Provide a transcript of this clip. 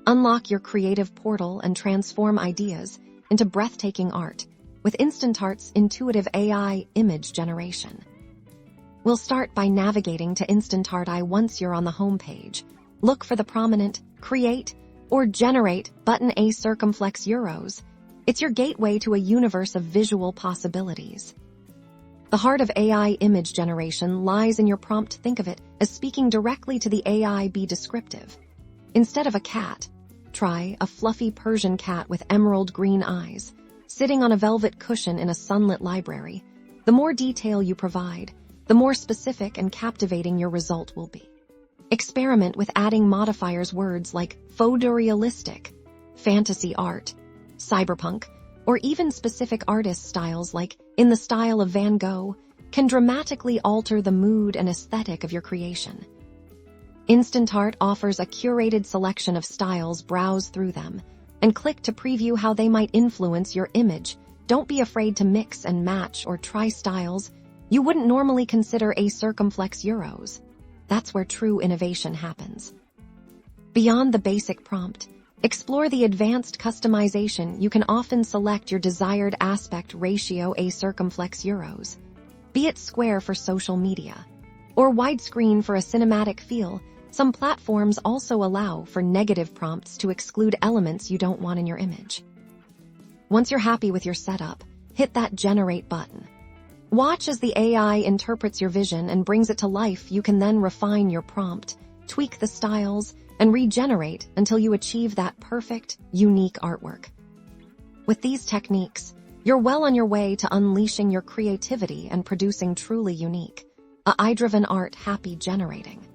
Unlock your creative portal and transform ideas into breathtaking art with Instantart's intuitive AI image generation. We'll start by navigating to Instantart.ai. Once you're on the home page, look for the prominent Create or Generate button. A circumflex euros. It's your gateway to a universe of visual possibilities. The heart of AI image generation lies in your prompt. Think of it as speaking directly to the AI. Be descriptive. Instead of a cat, try a fluffy Persian cat with emerald green eyes, sitting on a velvet cushion in a sunlit library. The more detail you provide, the more specific and captivating your result will be. Experiment with adding modifiers. Words like photorealistic, fantasy art, cyberpunk, or even specific artist styles like in the style of Van Gogh can dramatically alter the mood and aesthetic of your creation. Instantart offers a curated selection of styles. Browse through them and click to preview how they might influence your image. Don't be afraid to mix and match or try styles you wouldn't normally consider. A circumflex euros. That's where true innovation happens. Beyond the basic prompt, explore the advanced customization. You can often select your desired aspect ratio. A circumflex euros. Be it square for social media or widescreen for a cinematic feel. Some platforms also allow for negative prompts to exclude elements you don't want in your image. Once you're happy with your setup, hit that Generate button. Watch as the AI interprets your vision and brings it to life. You can then refine your prompt, tweak the styles, and regenerate until you achieve that perfect, unique artwork. With these techniques, you're well on your way to unleashing your creativity and producing truly unique, AI-driven art. Happy generating!